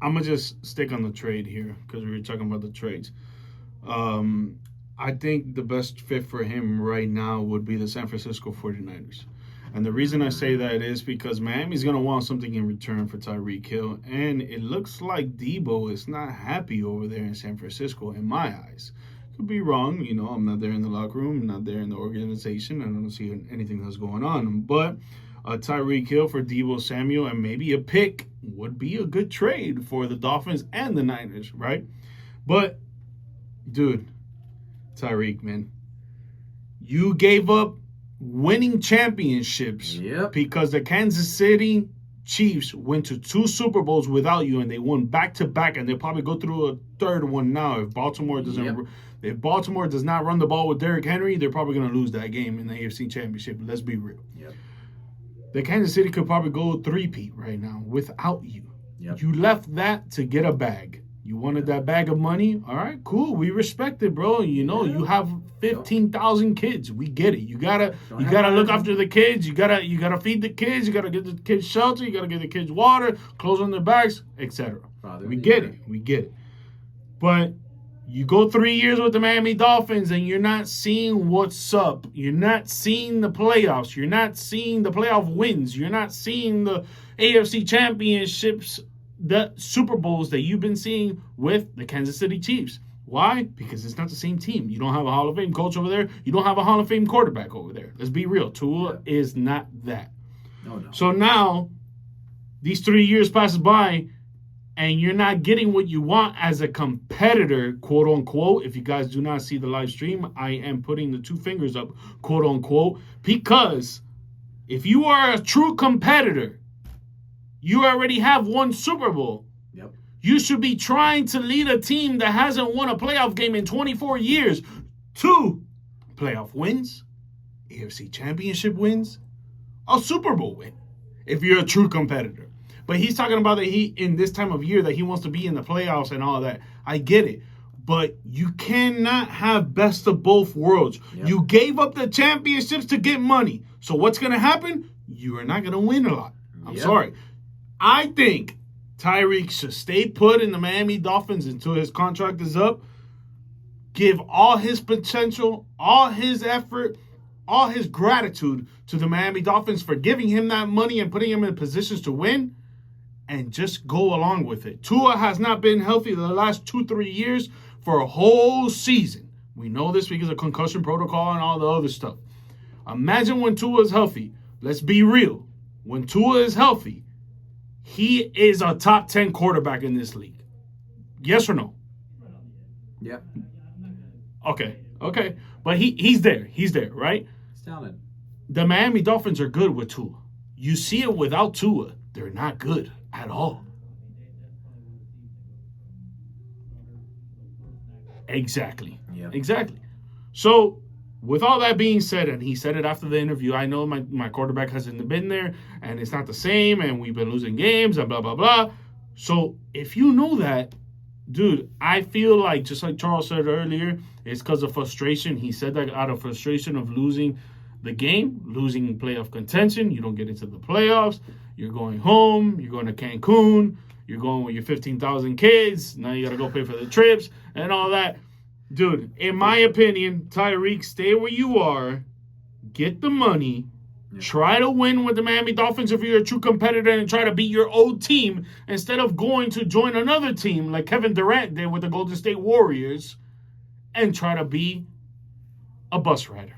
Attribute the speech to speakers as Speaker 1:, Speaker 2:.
Speaker 1: I'm going to just stick on the trade here because we were talking about the trades. I think the best fit for him right now would be the San Francisco 49ers. And the reason I say that is because Miami's going to want something in return for Tyreek Hill. And it looks like Debo is not happy over there in San Francisco, in my eyes. Could be wrong. I'm not there in the locker room. I'm not there in the organization. I don't see anything that's going on. But Tyreek Hill for Debo Samuel and maybe a pick would be a good trade for the Dolphins and the Niners, right? But, dude, Tyreek, man, you gave up winning championships because the Kansas City Chiefs went to 2 Super Bowls without you, and they won back-to-back, and they'll probably go through a third one now if Baltimore doesn't. Yep. If Baltimore does not run the ball with Derrick Henry, they're probably going to lose that game in the AFC Championship. Let's be real.
Speaker 2: Yep.
Speaker 1: The Kansas City could probably go 3-peat right now without you.
Speaker 2: Yep.
Speaker 1: You left that to get a bag. You wanted that bag of money? All right, cool. We respect it, bro. You have 15,000 kids. We get it. You gotta look after the kids. You gotta feed the kids. You gotta get the kids shelter. You gotta get the kids water, clothes on their backs, etc. We get it. But you go 3 years with the Miami Dolphins and you're not seeing what's up. You're not seeing the playoffs. You're not seeing the playoff wins. You're not seeing the AFC championships, the Super Bowls that you've been seeing with the Kansas City Chiefs. Why? Because it's not the same team. You don't have a Hall of Fame coach over there. You don't have a Hall of Fame quarterback over there. Let's be real. Tua is not that.
Speaker 2: No.
Speaker 1: So now, these 3 years passes by, and you're not getting what you want as a competitor, quote unquote. If you guys do not see the live stream, I am putting the 2 fingers up, quote unquote, because if you are a true competitor, you already have 1 Super Bowl.
Speaker 2: Yep.
Speaker 1: You should be trying to lead a team that hasn't won a playoff game in 24 years to playoff wins, AFC championship wins, a Super Bowl win, if you're a true competitor. But he's talking about that he, in this time of year, that he wants to be in the playoffs and all that. I get it. But you cannot have best of both worlds. Yep. You gave up the championships to get money. So what's going to happen? You are not going to win a lot. I'm sorry. I think Tyreek should stay put in the Miami Dolphins until his contract is up. Give all his potential, all his effort, all his gratitude to the Miami Dolphins for giving him that money and putting him in positions to win. And just go along with it. Tua has not been healthy the last 2-3 years for a whole season. We know this because of concussion protocol and all the other stuff. Imagine when Tua is healthy. Let's be real. When Tua is healthy, he is a top 10 quarterback in this league. Yes or no?
Speaker 2: Yep.
Speaker 1: Okay. But he's there. He's there, right?
Speaker 2: He's talented.
Speaker 1: The Miami Dolphins are good with Tua. You see it without Tua. They're not good at all. Exactly.
Speaker 2: Yeah.
Speaker 1: Exactly. So, with all that being said, and he said it after the interview, I know my quarterback hasn't been there, and it's not the same, and we've been losing games, and blah, blah, blah. So, if you know that, dude, I feel like, just like Charles said earlier, it's because of frustration. He said that out of frustration of losing the game, losing playoff contention. You don't get into the playoffs. You're going home. You're going to Cancun. You're going with your 15,000 kids. Now you got to go pay for the trips and all that. Dude, in my opinion, Tyreek, stay where you are. Get the money. Yeah. Try to win with the Miami Dolphins if you're a true competitor and try to beat your old team instead of going to join another team like Kevin Durant did with the Golden State Warriors and try to be a bus rider.